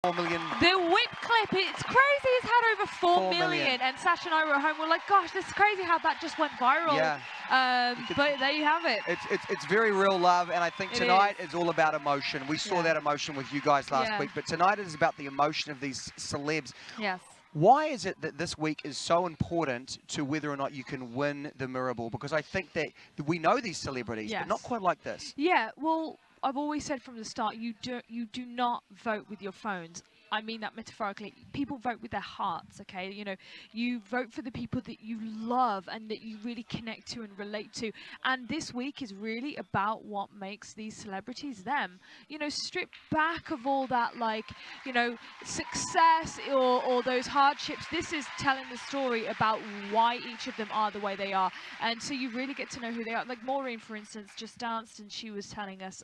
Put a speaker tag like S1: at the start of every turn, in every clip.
S1: 4 million.
S2: The whip clip, it's crazy. It's had over 4 million. And Sasha and I were at home. We're like, gosh, this is crazy how that just went viral.
S1: Yeah.
S2: But there you have it.
S1: It's very real love, and I think tonight is all about emotion. We saw that emotion with you guys last week, but tonight is about the emotion of these celebs.
S2: Yes.
S1: Why is it that this week is so important to whether or not you can win the Mirror Ball? Because I think that we know these celebrities, but not quite like this.
S2: Yeah, well, I've always said from the start, you do not vote with your phones. I mean that metaphorically. People vote with their hearts, okay? You know, you vote for the people that you love and that you really connect to and relate to. And this week is really about what makes these celebrities them. You know, strip back of all that, like, you know, success or those hardships. This is telling the story about why each of them are the way they are. And so you really get to know who they are. Like Maureen, for instance, just danced, and she was telling us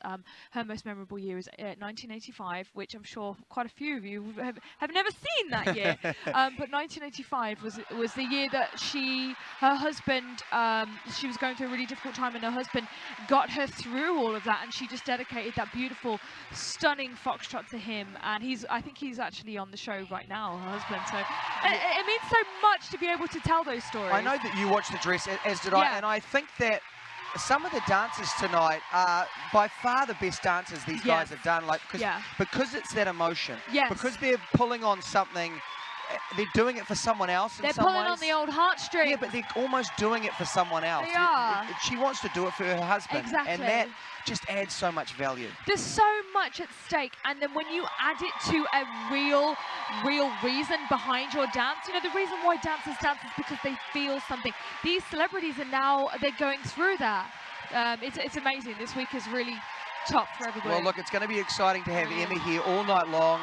S2: her most memorable year is 1985, which I'm sure quite a few of you have never seen that year. But 1985 was the year that her husband, she was going through a really difficult time, and her husband got her through all of that, and she just dedicated that beautiful, stunning foxtrot to him. And I think he's actually on the show right now, her husband. So it means so much to be able to tell those stories.
S1: I know that you watched the dress, as did I, and I think that some of the dances tonight are by far the best dances these guys have done, like because it's that emotion, because they're pulling on something, they're doing it for someone else.
S2: They're pulling on the old heartstrings.
S1: Yeah, but they're almost doing it for someone else.
S2: They are.
S1: She wants to do it for her husband, and that just adds so much value.
S2: There's so much at stake, and then when you add it to a real reason behind your dance, you know, the reason why dancers dance is because they feel something. These celebrities are now, they're going through that. It's amazing. This week is really top for everybody.
S1: Well, look, it's going to be exciting to have Emma here all night long.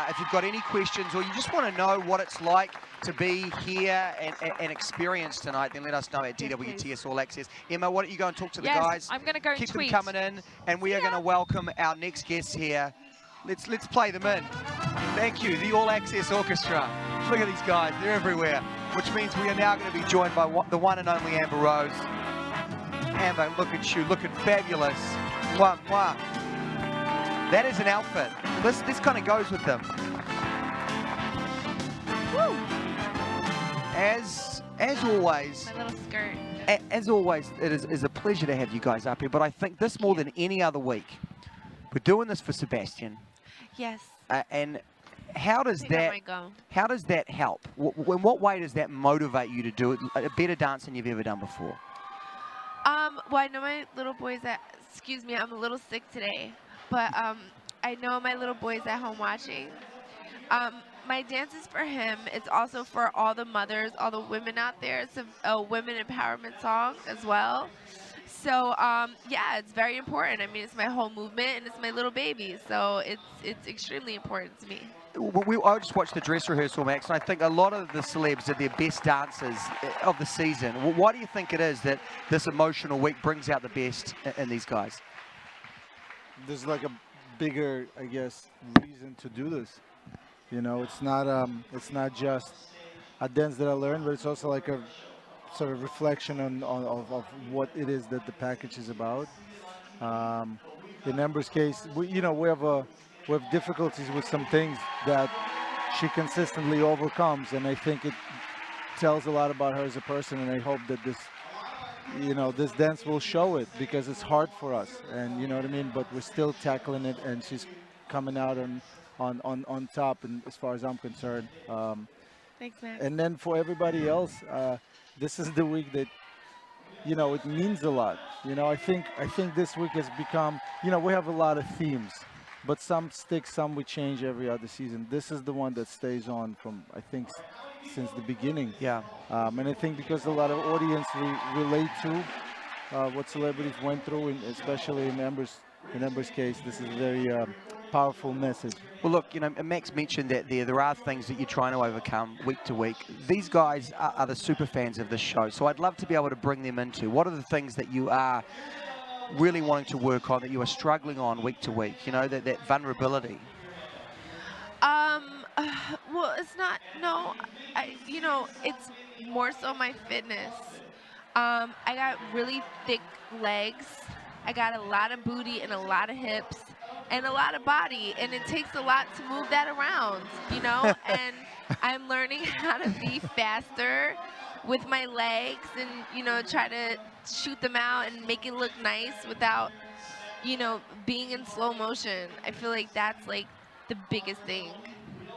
S1: If you've got any questions or you just want to know what it's like to be here and experience tonight, then let us know at DWTS All Access. Emma, why don't you go and talk to the guys?
S2: I'm going to go and
S1: keep
S2: tweet.
S1: them coming in, and we are going to welcome our next guests here. Let's play them in. Thank you, the All Access Orchestra. Look at these guys, they're everywhere, which means we are now going to be joined by the one and only Amber Rose. Amber, look at you, looking fabulous. Mwah, mwah. That is an outfit. This kind of goes with them.
S2: Woo.
S1: As always,
S2: my little skirt.
S1: As always, it is a pleasure to have you guys up here. But I think this more than any other week, we're doing this for Sebastian.
S3: Yes.
S1: And how does that help? In what way does that motivate you to do it, a better dance than you've ever done before?
S3: Well, I know my little boys excuse me, I'm a little sick today, but I know my little boys at home watching. My dance is for him. It's also for all the mothers, all the women out there. It's a women empowerment song as well. So yeah, it's very important. I mean, it's my whole movement, and it's my little baby, so it's extremely important to me.
S1: I just watched the dress rehearsal, Max, and I think a lot of the celebs are their best dancers of the season. Why do you think it is that this emotional week brings out the best in these guys?
S4: There's like a bigger, I guess, reason to do this. You know, it's not just a dance that I learned, but it's also like a sort of reflection of what it is that the package is about. In Amber's case, we have difficulties with some things that she consistently overcomes, and I think it tells a lot about her as a person, and I hope that this dance will show it, because it's hard for us, and you know what I mean, but we're still tackling it, and she's coming out on top, and as far as I'm concerned.
S3: Thanks, Max.
S4: And then for everybody else, this is the week that, you know, it means a lot. You know, I think this week has become, you know, we have a lot of themes, but some stick, some we change every other season. This is the one that stays on from, I think, since the beginning.
S1: Yeah.
S4: And I think because a lot of audience relate to what celebrities went through, and especially in Amber's case, this is a very powerful message.
S1: Well, look, you know, Max mentioned that there are things that you're trying to overcome week to week. These guys are the super fans of this show, so I'd love to be able to bring them into. What are the things that you are really wanting to work on, that you are struggling on week to week? You know, that vulnerability.
S3: Well, it's not. No, you know, it's more so my fitness. I got really thick legs. I got a lot of booty and a lot of hips. and a lot of body, and it takes a lot to move that around, you know. And I'm learning how to be faster with my legs, and you know, try to shoot them out and make it look nice without, you know, being in slow motion. I feel like that's like the biggest thing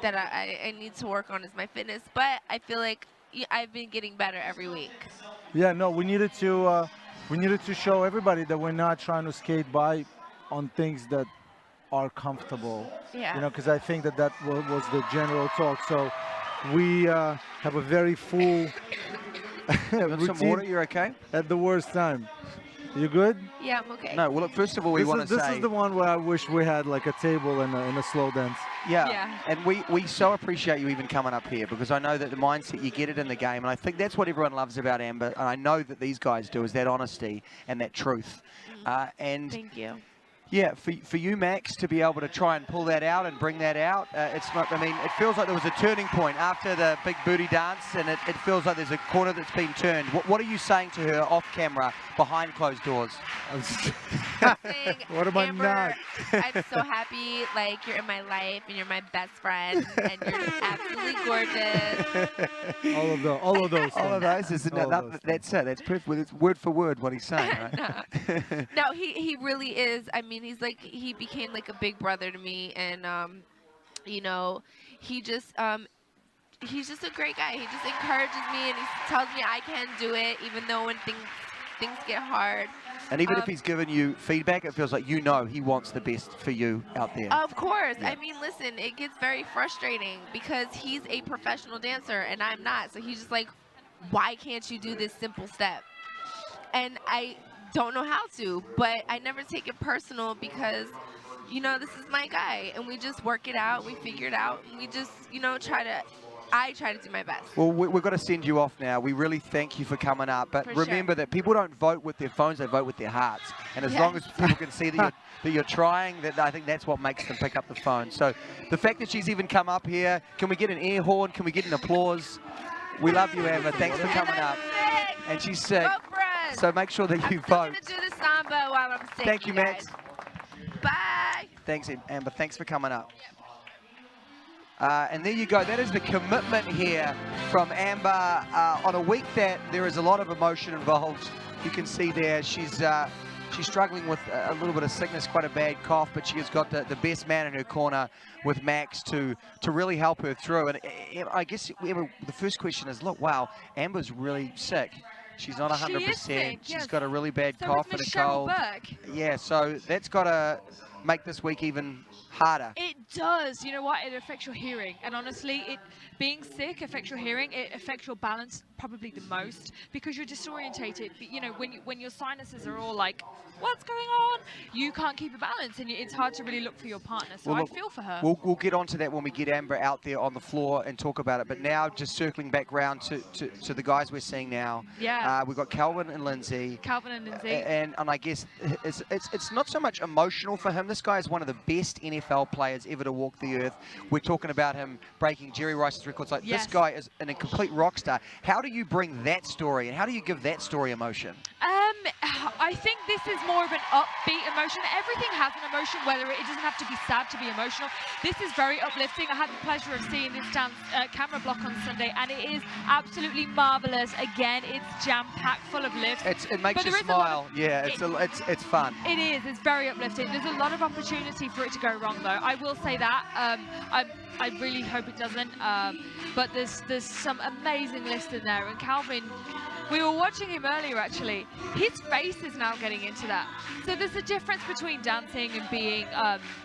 S3: that I need to work on is my fitness. But I feel like I've been getting better every week.
S4: Yeah, no, we needed to show everybody that we're not trying to skate by on things that are comfortable.
S3: Yeah.
S4: You know, because I think that was the general talk. So we have a very full
S1: Want some water?
S4: routine
S1: You're okay?
S4: at the worst time. You good?
S3: Yeah, I'm okay.
S1: No. Well, look, first of all, we want to say
S4: this is the one where I wish we had like a table and a slow dance.
S1: Yeah.
S3: Yeah.
S1: And we so appreciate you even coming up here, because I know that the mindset, you get it in the game, and I think that's what everyone loves about Amber, and I know that these guys do, is that honesty and that truth. And
S3: Thank you.
S1: yeah, for you, Max, to be able to try and pull that out and bring that out, it's not, I mean, it feels like there was a turning point after the big booty dance, and it feels like there's a corner that's been turned. What are you saying to her off camera, behind closed doors?
S3: Saying,
S4: What am I
S3: Amber,
S4: not?
S3: I'm so happy, like, you're in my life and you're my best friend and you're absolutely gorgeous.
S4: All of those.
S1: All of
S4: things.
S1: those, isn't
S4: All
S1: it?
S4: of those
S1: That's it. That's perfect. It's word for word what he's saying, right?
S3: No, he really is. I mean, he became like a big brother to me, and you know, he's just a great guy. He just encourages me, and he tells me I can do it, even though when things get hard.
S1: And even if he's given you feedback, it feels like you know he wants the best for you out there.
S3: Of course.
S1: Yeah.
S3: I mean, listen, it gets very frustrating because he's a professional dancer and I'm not. So he's just like, why can't you do this simple step? And I don't know how to, but I never take it personal because, you know, this is my guy and we just work it out, we figure it out, and we just, you know, I try to do my best.
S1: Well, we've got to send you off now. We really thank you for coming up. But
S3: For
S1: remember that people don't vote with their phones, they vote with their hearts. And as long as people can see that you're trying, that I think that's what makes them pick up the phone. So the fact that she's even come up here, can we get an air horn? Can we get an applause? We love you, Amber. Thanks for coming up.
S3: Sick.
S1: And she's sick.
S3: Go friends.
S1: So make sure that you
S3: I'm still
S1: vote.
S3: gonna do the samba while I'm sick.
S1: Thank you, Max.
S3: guys. Bye.
S1: Thanks, Amber. Thanks for coming up. And there you go. That is the commitment here from Amber on a week that there is a lot of emotion involved. You can see there she's struggling with a little bit of sickness, quite a bad cough, but she has got the best man in her corner with Max to really help her through. And I guess the first question is, look, wow, Amber's really sick. She's not 100%.
S2: She is sick,
S1: She's
S2: yes.
S1: got a really bad
S2: So
S1: cough
S2: with
S1: and a
S2: Michelle
S1: cold.
S2: Burke.
S1: Yeah, so that's got to make this week even harder.
S2: It does. You know what? It affects your hearing. And honestly, being sick affects your hearing. It affects your balance probably the most because you're disorientated. You know, when your sinuses are all like, what's going on? You can't keep a balance, and it's hard to really look for your partner. So
S1: Well, look,
S2: I feel for her.
S1: We'll get onto that when we get Amber out there on the floor and talk about it. But now, just circling back round to the guys we're seeing now.
S2: Yeah.
S1: We've got Calvin and Lindsay.
S2: Calvin and Lindsay.
S1: And I guess it's not so much emotional for him. This guy is one of the best NFL players ever to walk the earth. We're talking about him breaking Jerry Rice's records. Like,
S2: Yes.
S1: this guy is a complete rock star. How do you bring that story, and how do you give that story emotion?
S2: I think this is more of an upbeat emotion. Everything has an emotion, whether it doesn't have to be sad to be emotional. This is very uplifting. I had the pleasure of seeing this dance camera block on Sunday, and it is absolutely marvelous. Again, it's jam-packed, full of lifts.
S1: It makes
S2: But
S1: you
S2: there is a lot
S1: smile.
S2: of-
S1: Yeah, it's fun.
S2: It is. It's very uplifting. There's a lot of opportunity for it to go wrong, though. I will say that. I really hope it doesn't. But there's some amazing lifts in there. And Calvin, we were watching him earlier, actually. His face is now getting into that. So there's a difference between dancing and being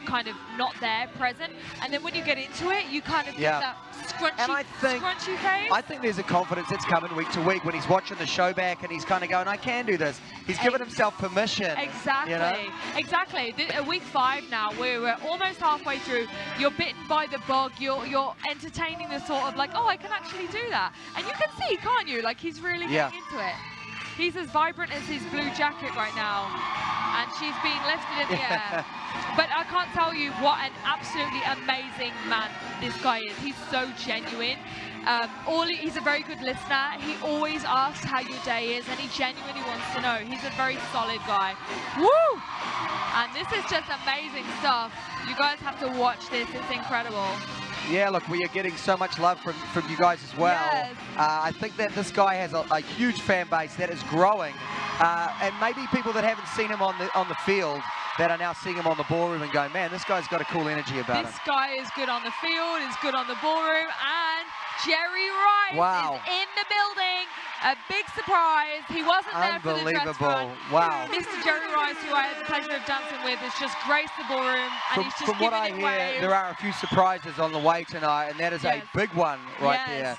S2: kind of not there, present. And then when you get into it, you kind of get that scrunchy face.
S1: I think there's a confidence that's coming week to week when he's watching the show back and he's kind of going, I can do this. He's given himself permission.
S2: Exactly.
S1: You know?
S2: Exactly. Week 5 now, we're almost halfway through. You're bitten by the bug. You're entertaining the sort of like, oh, I can actually do that. And you can see, can't you? Like, he's really getting into it. He's as vibrant as his blue jacket right now. And she's being lifted in the air. But I can't tell you what an absolutely amazing man this guy is. He's so genuine. He's a very good listener. He always asks how your day is, and he genuinely wants to know. He's a very solid guy. Woo! And this is just amazing stuff. You guys have to watch this. It's incredible.
S1: Yeah, look, we are getting so much love from you guys as well.
S2: Yes.
S1: I think that this guy has a huge fan base that is growing, and maybe people that haven't seen him on the field that are now seeing him on the ballroom and going, man, this guy's got a cool energy about him.
S2: This guy is good on the field, is good on the ballroom, and Jerry Rice is in the building. A big surprise. He wasn't there for the dress run.
S1: Wow.
S2: Mr. Jerry Rice, who I had the pleasure of dancing with, has just graced the ballroom, and he's just
S1: From what I
S2: giving it
S1: hear,
S2: waves.
S1: there are a few surprises on the way tonight, and that is a big one right there.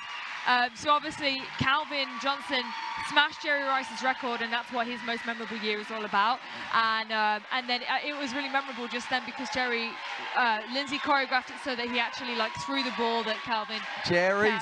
S2: So obviously, Calvin Johnson smashed Jerry Rice's record, and that's what his most memorable year is all about. And then it was really memorable just then because Lindsay choreographed it so that he actually like threw the ball that Calvin.
S1: Jerry's